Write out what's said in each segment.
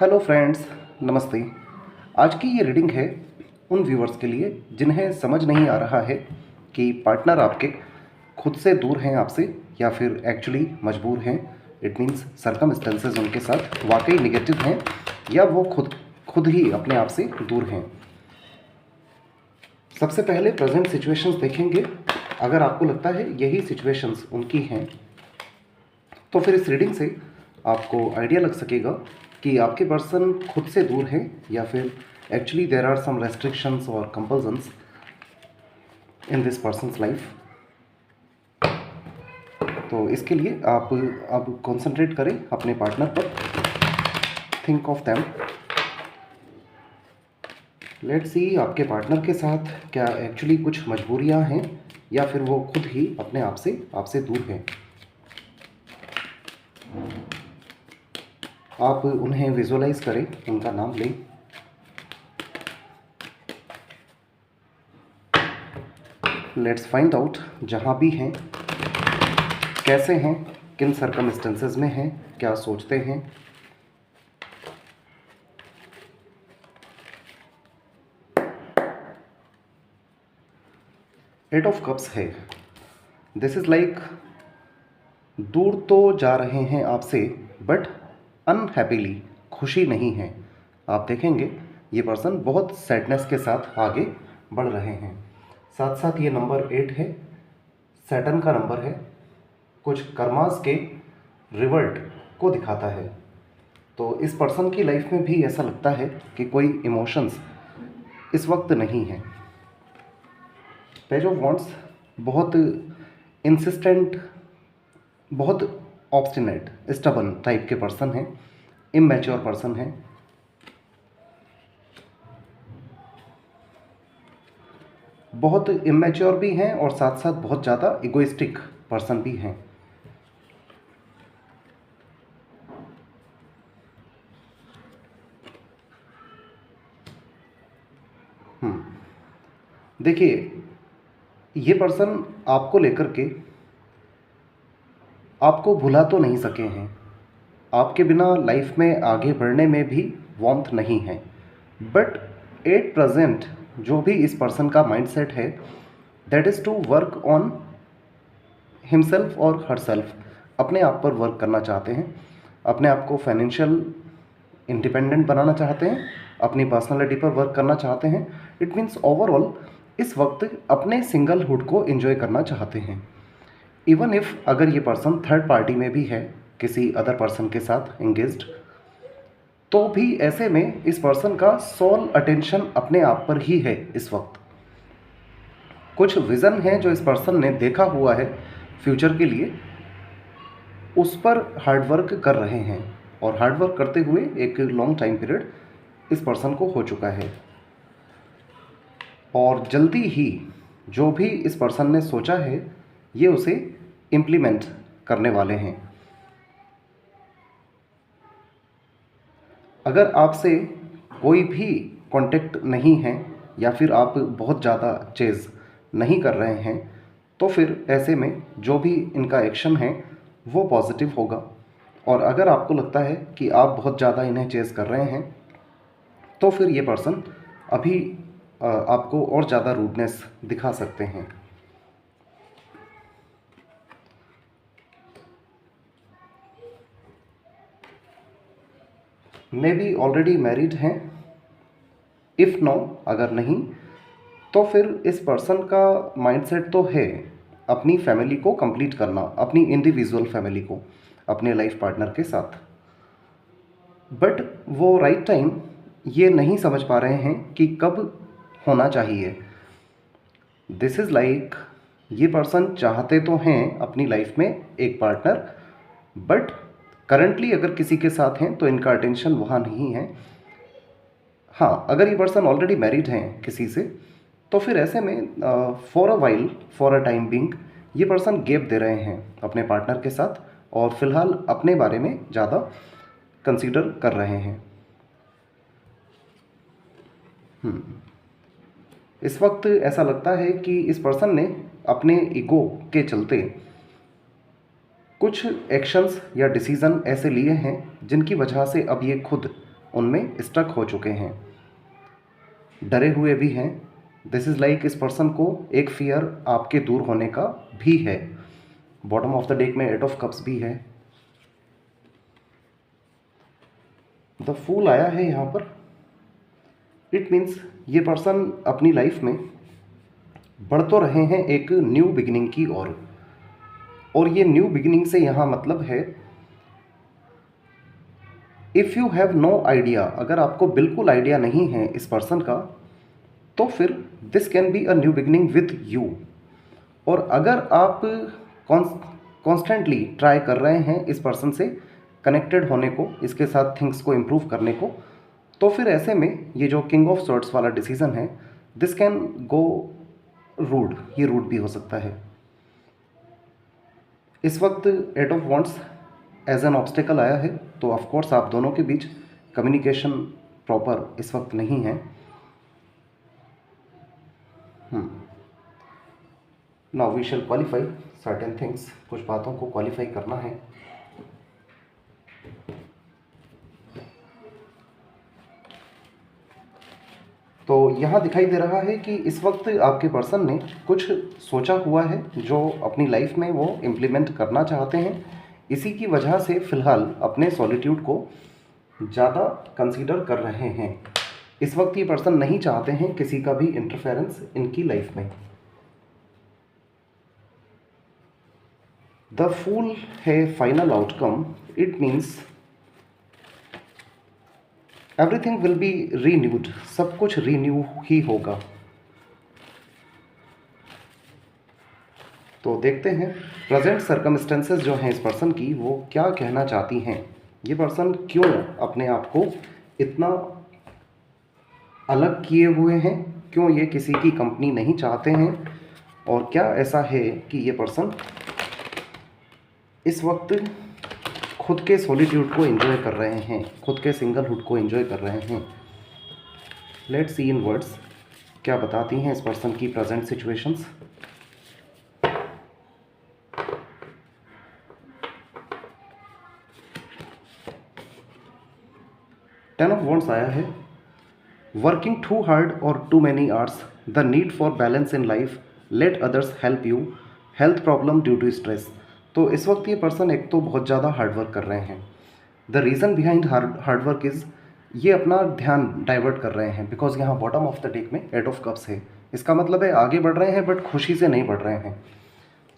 Hello friends, नमस्ते। आज की ये रीडिंग है उन व्यूअर्स के लिए जिन्हें समझ नहीं आ रहा है कि पार्टनर आपके खुद से दूर हैं आपसे या फिर एक्चुअली मजबूर हैं। इट मीन्स सर्कमस्टेंसेस उनके साथ वाकई नेगेटिव हैं या वो खुद ही अपने आप से दूर हैं। सबसे पहले प्रेजेंट सिचुएशंस देखेंगे। अगर आपको लगता है यही सिचुएशंस उनकी हैं तो फिर इस रीडिंग से आपको आइडिया लग सकेगा कि आपके पर्सन खुद से दूर है या फिर actually there are some restrictions और compulsions in this person's life. तो इसके लिए आप अब कंसंट्रेट करें अपने पार्टनर पर। Think of them. Let's see आपके पार्टनर के साथ क्या एक्चुअली कुछ मजबूरियां हैं या फिर वो खुद ही अपने आपसे दूर हैं। आप उन्हें विजुअलाइज करें, उनका नाम लें। लेट्स फाइंड आउट जहाँ भी हैं, कैसे हैं, किन सर्कमस्टेंसेस में हैं, क्या सोचते हैं। एट ऑफ कप्स है। दिस इज लाइक दूर तो जा रहे हैं आपसे बट अनहैप्पीली, खुशी नहीं है। आप देखेंगे ये पर्सन बहुत सैडनेस के साथ आगे बढ़ रहे हैं। साथ साथ ये नंबर 8 है, सैटर्न का नंबर है, कुछ कर्मास के रिवर्ट को दिखाता है। तो इस पर्सन की लाइफ में भी ऐसा लगता है कि कोई इमोशंस इस वक्त नहीं है। पेज ऑफ वॉन्ड्स बहुत इंसिस्टेंट, बहुत ऑब्स्टिनेट, स्टबन टाइप के पर्सन हैं, इमैच्योर पर्सन हैं। बहुत इमैच्योर भी हैं और साथ साथ बहुत ज़्यादा इगोइस्टिक पर्सन भी हैं। देखिए ये पर्सन आपको लेकर के आपको भुला तो नहीं सके हैं, आपके बिना लाइफ में आगे बढ़ने में भी वार्मथ नहीं है, बट एट प्रेजेंट जो भी इस पर्सन का माइंडसेट है that is to work on himself और हरसेल्फ। अपने आप पर वर्क करना चाहते हैं, अपने आप को फाइनेंशियल इंडिपेंडेंट बनाना चाहते हैं, अपनी पर्सनालिटी पर वर्क करना चाहते हैं। इट मीन्स ओवरऑल इस वक्त अपने सिंगलहुड को एंजॉय करना चाहते हैं। इवन इफ अगर ये पर्सन थर्ड पार्टी में भी है, किसी अदर पर्सन के साथ एंगेज्ड, तो भी ऐसे में इस पर्सन का सोल अटेंशन अपने आप पर ही है। इस वक्त कुछ विज़न है जो इस पर्सन ने देखा हुआ है फ्यूचर के लिए, उस पर हार्डवर्क कर रहे हैं और हार्डवर्क करते हुए एक लॉन्ग टाइम पीरियड इस पर्सन को हो चुका है। और जल्दी ही जो भी इस पर्सन ने सोचा है ये उसे इम्प्लीमेंट करने वाले हैं। अगर आपसे कोई भी कांटेक्ट नहीं है या फिर आप बहुत ज़्यादा चेज़ नहीं कर रहे हैं तो फिर ऐसे में जो भी इनका एक्शन है वो पॉजिटिव होगा। और अगर आपको लगता है कि आप बहुत ज़्यादा इन्हें चेज़ कर रहे हैं तो फिर ये पर्सन अभी आपको और ज़्यादा रूडनेस दिखा सकते हैं। मे बी ऑलरेडी मैरिड हैं, इफ़ नो, अगर नहीं तो फिर इस पर्सन का माइंडसेट तो है अपनी फैमिली को कंप्लीट करना, अपनी इंडिविजुअल फैमिली को अपने लाइफ पार्टनर के साथ। बट वो राइट टाइम ये नहीं समझ पा रहे हैं कि कब होना चाहिए। दिस इज़ लाइक ये पर्सन चाहते तो हैं अपनी लाइफ में एक पार्टनर, बट करंटली अगर किसी के साथ हैं तो इनका अटेंशन वहाँ नहीं है। हाँ, अगर ये पर्सन ऑलरेडी मैरिड हैं किसी से तो फिर ऐसे में for a while, for a time being ये पर्सन गैप दे रहे हैं अपने पार्टनर के साथ और फिलहाल अपने बारे में ज़्यादा कंसीडर कर रहे हैं। इस वक्त ऐसा लगता है कि इस पर्सन ने अपने ईगो के चलते कुछ एक्शंस या डिसीज़न ऐसे लिए हैं जिनकी वजह से अब ये खुद उनमें स्टक हो चुके हैं, डरे हुए भी हैं। दिस इज़ लाइक इस पर्सन को एक फियर आपके दूर होने का भी है। बॉटम ऑफ द डेक में 8 ऑफ कप्स भी है, द फूल आया है यहाँ पर। इट मीन्स ये पर्सन अपनी लाइफ में बढ़ तो रहे हैं एक न्यू बिगिनिंग की ओर, और ये न्यू बिगिनिंग से यहाँ मतलब है if you have no idea, अगर आपको बिल्कुल आइडिया नहीं है इस पर्सन का, तो फिर this can be a new beginning with you. और अगर आप कॉन्स्टेंटली ट्राई कर रहे हैं इस पर्सन से कनेक्टेड होने को, इसके साथ थिंग्स को इम्प्रूव करने को, तो फिर ऐसे में ये जो किंग ऑफ सॉर्ड्स वाला डिसीजन है, दिस कैन गो रूड, ये रूड भी हो सकता है। इस वक्त 8 of wands as an obstacle आया है, तो ऑफ कोर्स आप दोनों के बीच कम्युनिकेशन प्रॉपर इस वक्त नहीं है। Now we shall qualify certain things, कुछ बातों को क्वालिफाई करना है। तो यहाँ दिखाई दे रहा है कि इस वक्त आपके पर्सन ने कुछ सोचा हुआ है जो अपनी लाइफ में वो इम्प्लीमेंट करना चाहते हैं। इसी की वजह से फ़िलहाल अपने सॉलिट्यूड को ज़्यादा कंसीडर कर रहे हैं। इस वक्त ये पर्सन नहीं चाहते हैं किसी का भी इंटरफेरेंस इनकी लाइफ में। द फूल है final outcome. It means everything will be renewed, सब कुछ रीन्यू ही होगा। तो देखते हैं प्रेजेंट सर्कमस्टेंसेस जो हैं इस पर्सन की, वो क्या कहना चाहती हैं। ये पर्सन क्यों अपने आप को इतना अलग किए हुए हैं, क्यों ये किसी की कंपनी नहीं चाहते हैं, और क्या ऐसा है कि ये पर्सन इस वक्त खुद के सॉलिट्यूड को एंजॉय कर रहे हैं, खुद के सिंगलहुड को एंजॉय कर रहे हैं। लेट्स सी इन वर्ड्स क्या बताती हैं इस पर्सन की present situations. Ten of wands आया है। वर्किंग टू हार्ड और too many hours, the need for balance in life, let others help you, health problem due to stress. तो इस वक्त ये पर्सन एक तो बहुत ज़्यादा हार्डवर्क कर रहे हैं। The reason behind hard work is, ये अपना ध्यान डाइवर्ट कर रहे हैं, बिकॉज यहाँ बॉटम ऑफ द डेक में 8 ऑफ कप्स है। इसका मतलब है आगे बढ़ रहे हैं बट खुशी से नहीं बढ़ रहे हैं।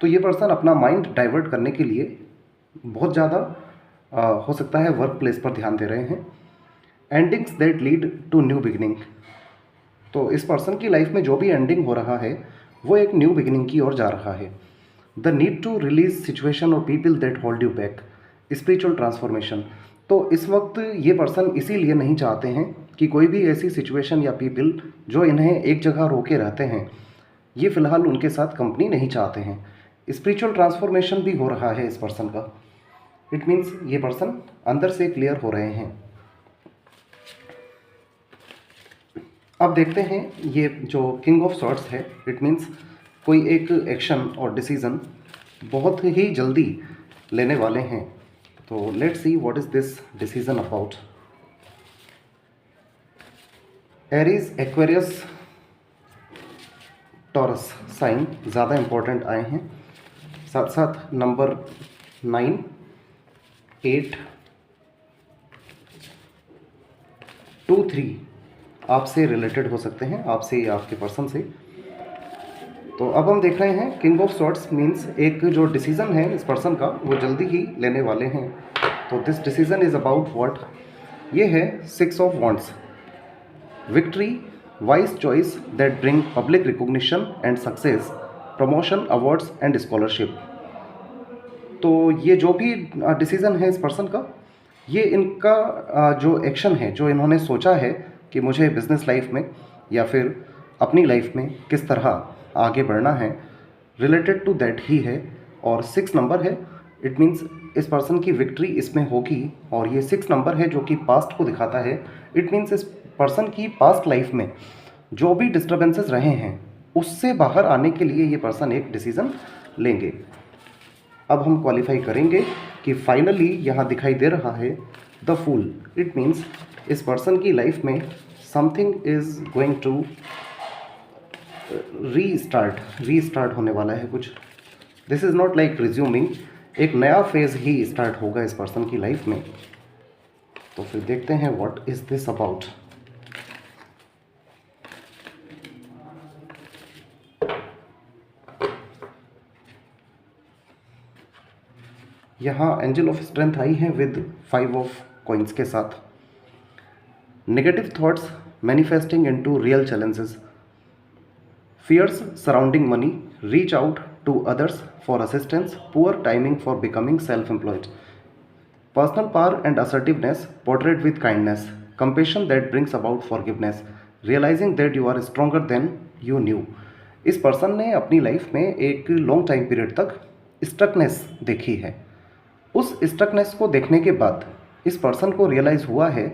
तो ये पर्सन अपना माइंड डाइवर्ट करने के लिए बहुत ज़्यादा हो सकता है वर्क प्लेस पर ध्यान दे रहे हैं। Endings that lead to new beginning, तो इस पर्सन की लाइफ में जो भी एंडिंग हो रहा है वो एक न्यू बिगिनिंग की ओर जा रहा है। The need to release situation or people that hold you back, spiritual transformation. तो इस वक्त ये पर्सन इसीलिए नहीं चाहते हैं कि कोई भी ऐसी सिचुएशन या पीपल जो इन्हें एक जगह रोके रहते हैं, ये फ़िलहाल उनके साथ कंपनी नहीं चाहते हैं। स्पिरिचुअल ट्रांसफॉर्मेशन भी हो रहा है इस पर्सन का। इट मीन्स ये पर्सन अंदर से क्लियर हो रहे हैं। अब देखते हैं ये जो किंग ऑफ सॉर्ड्स है, इट मीन्स कोई एक एक्शन और डिसीज़न बहुत ही जल्दी लेने वाले हैं। तो let's see what is this decision about. Aries, Aquarius, Taurus sign ज़्यादा इम्पोर्टेंट आए हैं, साथ साथ नंबर 9, 8, 2, 3 आपसे रिलेटेड हो सकते हैं, आपसे या आपके पर्सन से। तो अब हम देख रहे हैं किंग ऑफ सॉर्ड्स मीन्स एक जो डिसीज़न है इस पर्सन का वो जल्दी ही लेने वाले हैं। तो this decision is about what, ये है 6 of wands. Victory, wise choice that bring public recognition and success, promotion, awards and scholarship. तो ये जो भी डिसीज़न है इस पर्सन का, ये इनका जो एक्शन है, जो इन्होंने सोचा है कि मुझे बिज़नेस लाइफ में या फिर अपनी लाइफ में किस तरह आगे बढ़ना है, रिलेटेड टू दैट ही है। और 6 नंबर है, इट मीन्स इस पर्सन की विक्ट्री इसमें होगी। और ये 6 नंबर है जो कि पास्ट को दिखाता है। इट मीन्स इस पर्सन की पास्ट लाइफ में जो भी डिस्टर्बेंसेस रहे हैं उससे बाहर आने के लिए ये पर्सन एक डिसीज़न लेंगे। अब हम क्वालिफाई करेंगे कि फाइनली यहाँ दिखाई दे रहा है द फूल, इट मीन्स इस पर्सन की लाइफ में something is going to restart होने वाला है कुछ। This is not like resuming, एक नया फेज ही स्टार्ट होगा इस पर्सन की लाइफ में। तो फिर देखते हैं व्हाट इज दिस अबाउट। यहाँ एंजल ऑफ स्ट्रेंथ आई है विद 5 ऑफ कॉइंस के साथ। Negative thoughts manifesting into real challenges, fears surrounding money, reach out to others for assistance, poor timing for becoming self-employed, personal power and assertiveness portrayed with kindness, compassion that brings about forgiveness, realizing that you are stronger than you knew। इस person ने अपनी life में एक long time period तक stuckness देखी है। उस stuckness को देखने के बाद इस पर्सन को रियलाइज़ हुआ है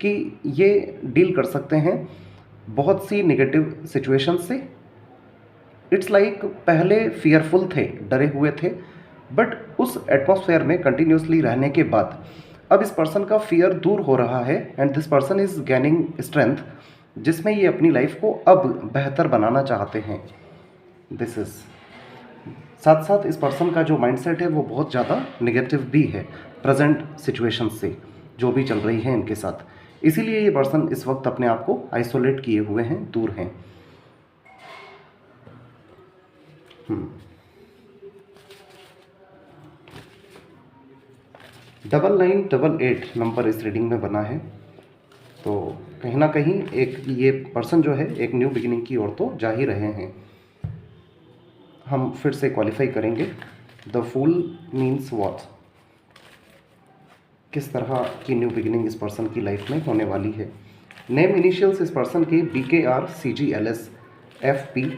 कि ये डील कर सकते हैं बहुत सी नेगेटिव सिचुएशन से। इट्स लाइक पहले फियरफुल थे, डरे हुए थे, बट उस एटमॉस्फेयर में कंटिन्यूसली रहने के बाद अब इस पर्सन का फियर दूर हो रहा है and this person is gaining strength, जिसमें ये अपनी लाइफ को अब बेहतर बनाना चाहते हैं। दिस इज़ साथ साथ इस पर्सन का जो माइंडसेट है वो बहुत ज़्यादा नेगेटिव भी है प्रेजेंट सिचुएशन से जो भी चल रही है इनके साथ। इसीलिए ये पर्सन इस वक्त अपने आप को आइसोलेट किए हुए हैं, दूर हैं। 9988 नंबर इस रीडिंग में बना है। तो कहीं ना कहीं एक ये पर्सन जो है एक न्यू बिगिनिंग की ओर तो जा ही रहे हैं। हम फिर से क्वालिफाई करेंगे। द फूल मीन्स व्हाट, किस तरह की न्यू बिगिनिंग इस पर्सन की लाइफ में होने वाली है। नेम इनिशियल्स इस पर्सन के BKR CGLS FP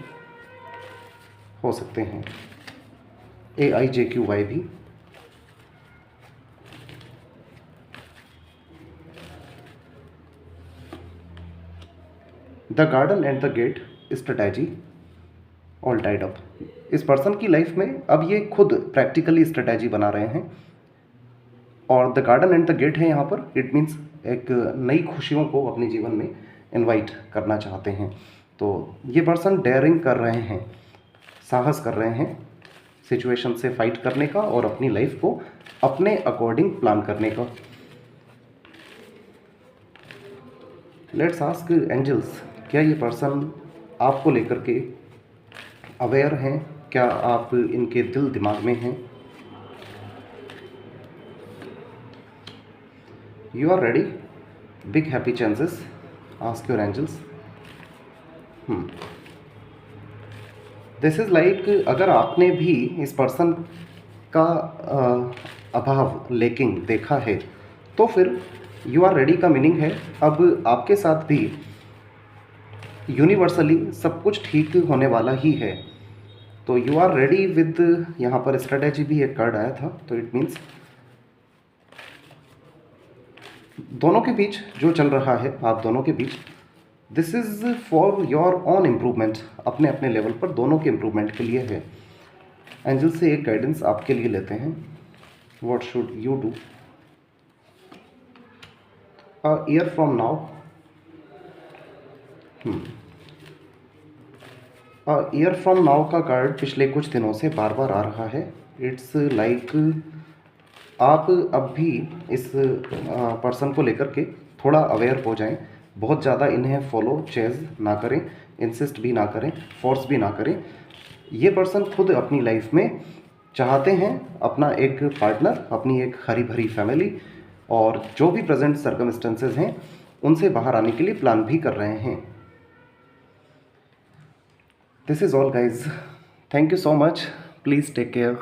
हो सकते हैं, AIJQY भी। The garden and the gate strategy all tied up. इस पर्सन की लाइफ में अब ये खुद प्रैक्टिकली स्ट्रेटजी बना रहे हैं और the garden and the gate है यहाँ पर। इट मीन्स एक नई खुशियों को अपने जीवन में इनवाइट करना चाहते हैं। तो ये पर्सन डेयरिंग कर रहे हैं, साहस कर रहे हैं सिचुएशन से फाइट करने का और अपनी लाइफ को अपने अकॉर्डिंग प्लान करने का। लेट्स आस्क एंजल्स, क्या ये पर्सन आपको लेकर के अवेयर हैं? क्या आप इनके दिल दिमाग में हैं? You are ready, big happy chances, ask your angels. This is like अगर आपने भी इस पर्सन का अभाव लेकिन देखा है तो फिर यू आर रेडी का मीनिंग है अब आपके साथ भी यूनिवर्सली सब कुछ ठीक होने वाला ही है। तो यू आर रेडी विद, यहाँ पर स्ट्रेटेजी भी एक कार्ड आया था, तो इट मीन्स दोनों के बीच जो चल रहा है, आप दोनों के बीच, this is for your own improvement, अपने अपने लेवल पर दोनों के इम्प्रूवमेंट के लिए है। एंजल से एक गाइडेंस आपके लिए लेते हैं। What should you do? A year from now, a year from now का कार्ड पिछले कुछ दिनों से बार बार आ रहा है। इट्स लाइक आप अब भी इस पर्सन को लेकर के थोड़ा अवेयर हो जाएं, बहुत ज़्यादा इन्हें फॉलो चेज ना करें, इंसिस्ट भी ना करें, फोर्स भी ना करें। ये पर्सन खुद अपनी लाइफ में चाहते हैं अपना एक पार्टनर, अपनी एक हरी भरी फैमिली, और जो भी प्रेजेंट सर्कमस्टेंसेस हैं उनसे बाहर आने के लिए प्लान भी कर रहे हैं। This is all guys, thank you so much, please take care.